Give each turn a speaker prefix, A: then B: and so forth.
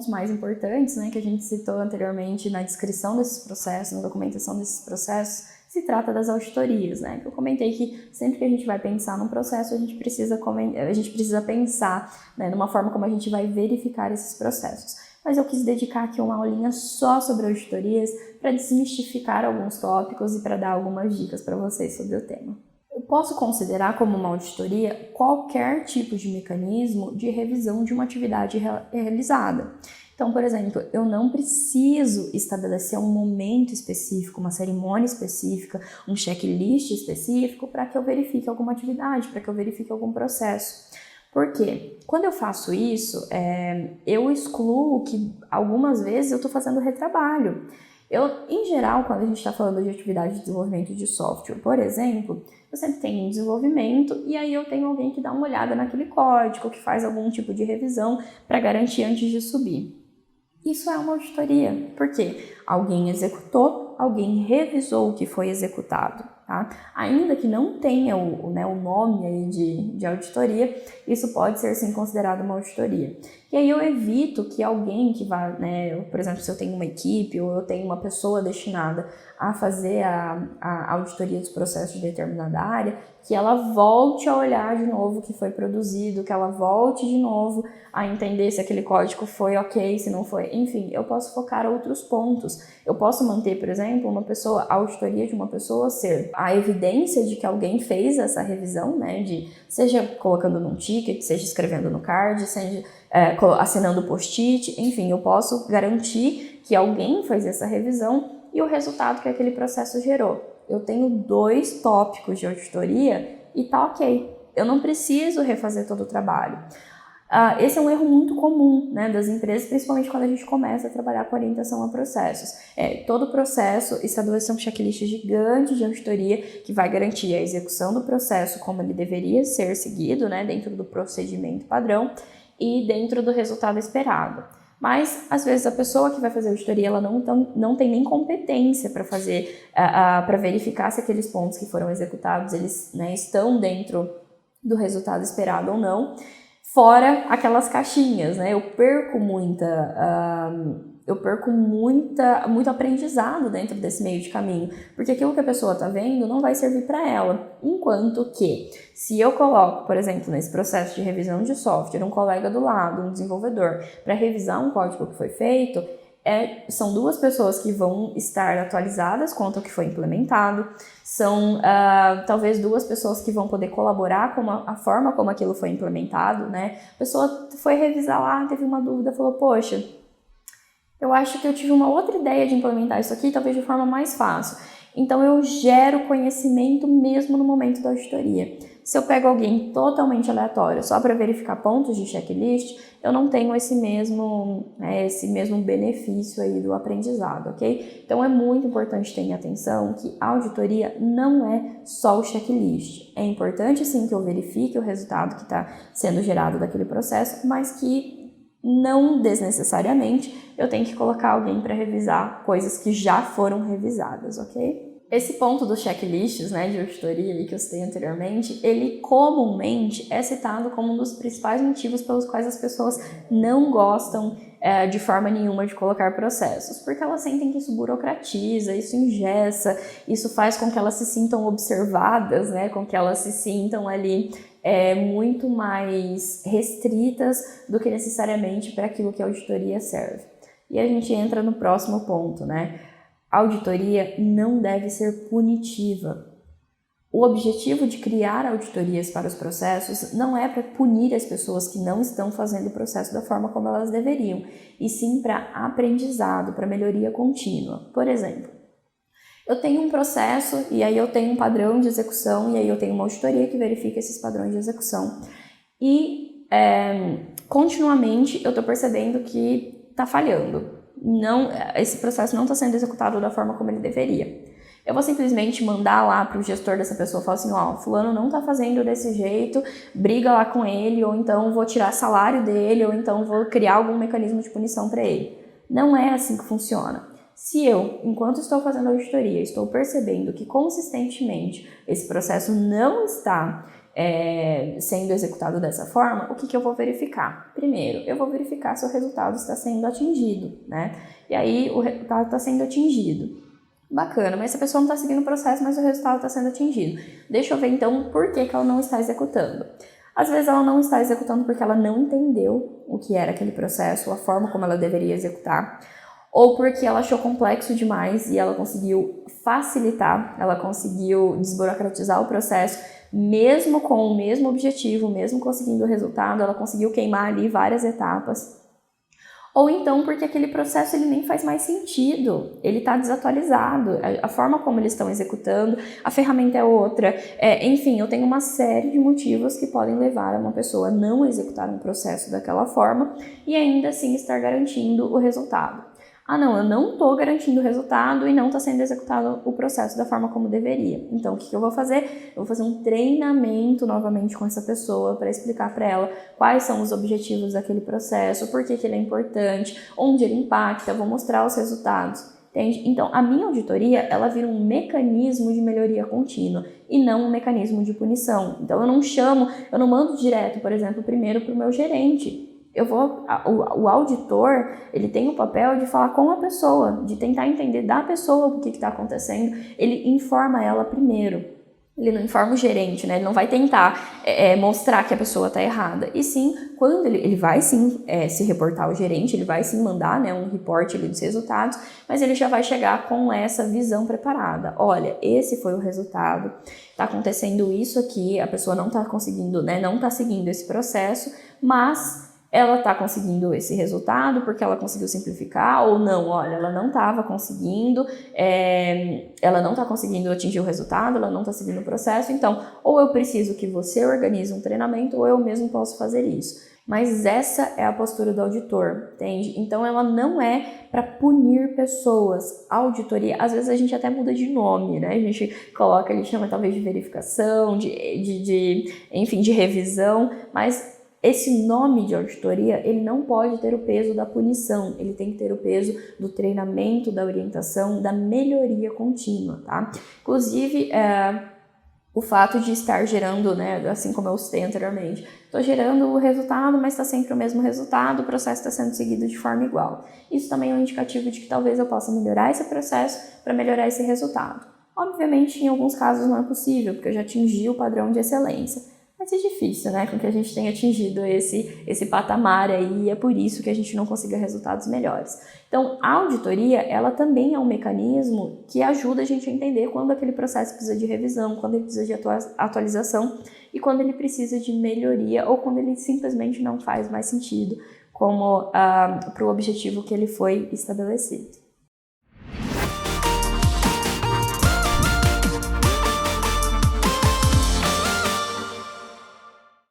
A: pontos mais importantes, né, que a gente citou anteriormente na descrição desses processos, na documentação desses processos, se trata das auditorias, né? Eu comentei que sempre que a gente vai pensar num processo, a gente precisa pensar, né, numa forma como a gente vai verificar esses processos. Mas eu quis dedicar aqui uma aulinha só sobre auditorias para desmistificar alguns tópicos e para dar algumas dicas para vocês sobre o tema. Eu posso considerar como uma auditoria qualquer tipo de mecanismo de revisão de uma atividade realizada. Então, por exemplo, eu não preciso estabelecer um momento específico, uma cerimônia específica, um checklist específico para que eu verifique alguma atividade, para que eu verifique algum processo. Por quê? Quando eu faço isso, eu excluo que algumas vezes eu estou fazendo retrabalho. Em geral, quando a gente está falando de atividade de desenvolvimento de software, por exemplo, eu sempre tenho um desenvolvimento e aí eu tenho alguém que dá uma olhada naquele código, que faz algum tipo de revisão para garantir antes de subir. Isso é uma auditoria, porque alguém executou, alguém revisou o que foi executado, tá? Ainda que não tenha o nome aí de auditoria, isso pode ser sim considerado uma auditoria. E aí eu evito que alguém que vá, por exemplo, se eu tenho uma equipe ou eu tenho uma pessoa destinada a fazer a auditoria dos processos de determinada área, que ela volte a olhar de novo o que foi produzido, que ela volte de novo a entender se aquele código foi ok, se não foi. Enfim, eu posso focar outros pontos. Eu posso manter, por exemplo, a auditoria de uma pessoa ser a evidência de que alguém fez essa revisão, né, seja colocando num ticket, seja escrevendo no card, seja assinando post-it, enfim, eu posso garantir que alguém fez essa revisão e o resultado que aquele processo gerou. Eu tenho 2 tópicos de auditoria e tá ok. Eu não preciso refazer todo o trabalho. Esse é um erro muito comum, né, das empresas, principalmente quando a gente começa a trabalhar com orientação a processos. Todo processo estabelecer um checklist gigante de auditoria que vai garantir a execução do processo como ele deveria ser seguido, né, dentro do procedimento padrão e dentro do resultado esperado. Mas, às vezes, a pessoa que vai fazer a auditoria ela não tem nem competência para fazer, para verificar se aqueles pontos que foram executados eles, né, estão dentro do resultado esperado ou não. Fora aquelas caixinhas, né? Eu perco muito aprendizado dentro desse meio de caminho, porque aquilo que a pessoa está vendo não vai servir para ela. Enquanto que, se eu coloco, por exemplo, nesse processo de revisão de software, um colega do lado, um desenvolvedor, para revisar um código que foi feito, são 2 pessoas que vão estar atualizadas quanto ao que foi implementado, são talvez 2 pessoas que vão poder colaborar com a forma como aquilo foi implementado, né? A pessoa foi revisar lá, teve uma dúvida, falou, poxa, eu acho que eu tive uma outra ideia de implementar isso aqui, talvez de forma mais fácil. Então eu gero conhecimento mesmo no momento da auditoria. Se eu pego alguém totalmente aleatório só para verificar pontos de checklist, eu não tenho esse mesmo benefício aí do aprendizado, ok? Então é muito importante ter em atenção que a auditoria não é só o checklist. É importante sim que eu verifique o resultado que está sendo gerado daquele processo, mas que não desnecessariamente eu tenho que colocar alguém para revisar coisas que já foram revisadas, ok? Esse ponto dos checklists, né, de auditoria que eu citei anteriormente, ele comumente é citado como um dos principais motivos pelos quais as pessoas não gostam de forma nenhuma de colocar processos, porque elas sentem que isso burocratiza, isso engessa, isso faz com que elas se sintam observadas, né, com que elas se sintam ali muito mais restritas do que necessariamente para aquilo que a auditoria serve. E a gente entra no próximo ponto, né? A auditoria não deve ser punitiva. O objetivo de criar auditorias para os processos não é para punir as pessoas que não estão fazendo o processo da forma como elas deveriam, e sim para aprendizado, para melhoria contínua. Por exemplo, eu tenho um processo e aí eu tenho um padrão de execução e aí eu tenho uma auditoria que verifica esses padrões de execução. E continuamente eu estou percebendo que está falhando. Esse processo não está sendo executado da forma como ele deveria. Eu vou simplesmente mandar lá para o gestor dessa pessoa, falar assim, fulano não está fazendo desse jeito, briga lá com ele, ou então vou tirar salário dele, ou então vou criar algum mecanismo de punição para ele. Não é assim que funciona. Se eu, enquanto estou fazendo a auditoria, estou percebendo que consistentemente esse processo não está sendo executado dessa forma, o que eu vou verificar? Primeiro, eu vou verificar se o resultado está sendo atingido, né? E aí o resultado está sendo atingido. Bacana, mas se a pessoa não está seguindo o processo, mas o resultado está sendo atingido. Deixa eu ver então por que ela não está executando. Às vezes ela não está executando porque ela não entendeu o que era aquele processo, a forma como ela deveria executar, ou porque ela achou complexo demais e ela conseguiu facilitar, ela conseguiu desburocratizar o processo, mesmo com o mesmo objetivo, mesmo conseguindo o resultado, ela conseguiu queimar ali várias etapas. Ou então porque aquele processo ele nem faz mais sentido, ele está desatualizado, a forma como eles estão executando, a ferramenta é outra, enfim, eu tenho uma série de motivos que podem levar uma pessoa a não executar um processo daquela forma e ainda assim estar garantindo o resultado. Ah não, eu não estou garantindo o resultado e não está sendo executado o processo da forma como deveria. Então, o que eu vou fazer? Eu vou fazer um treinamento novamente com essa pessoa para explicar para ela quais são os objetivos daquele processo, por que ele é importante, onde ele impacta, vou mostrar os resultados. Entende? Então, a minha auditoria, ela vira um mecanismo de melhoria contínua e não um mecanismo de punição. Então, eu não mando direto, por exemplo, primeiro para o meu gerente. O auditor, ele tem o papel de falar com a pessoa, de tentar entender da pessoa o que está acontecendo, ele informa ela primeiro. Ele não informa o gerente, né? Ele não vai tentar mostrar que a pessoa está errada. E sim, quando ele vai sim se reportar ao gerente, ele vai sim mandar, né, um reporte ali dos resultados, mas ele já vai chegar com essa visão preparada. Olha, esse foi o resultado, está acontecendo isso aqui, a pessoa não está conseguindo, né, não está seguindo esse processo, mas ela está conseguindo esse resultado porque ela conseguiu simplificar ou não, olha, ela não estava conseguindo, ela não está conseguindo atingir o resultado, ela não está seguindo o processo, então ou eu preciso que você organize um treinamento ou eu mesmo posso fazer isso. Mas essa é a postura do auditor, entende? Então ela não é para punir pessoas. A auditoria, às vezes a gente até muda de nome, né? A gente coloca, ele chama talvez de verificação, enfim, de revisão, mas esse nome de auditoria, ele não pode ter o peso da punição, ele tem que ter o peso do treinamento, da orientação, da melhoria contínua, tá? Inclusive, o fato de estar gerando, né, assim como eu citei anteriormente, estou gerando o resultado, mas está sempre o mesmo resultado, o processo está sendo seguido de forma igual. Isso também é um indicativo de que talvez eu possa melhorar esse processo para melhorar esse resultado. Obviamente, em alguns casos não é possível, porque eu já atingi o padrão de excelência. Mas é difícil, né, com que a gente tenha atingido esse patamar aí, e é por isso que a gente não consiga resultados melhores. Então, a auditoria, ela também é um mecanismo que ajuda a gente a entender quando aquele processo precisa de revisão, quando ele precisa de atualização e quando ele precisa de melhoria ou quando ele simplesmente não faz mais sentido como para o objetivo que ele foi estabelecido.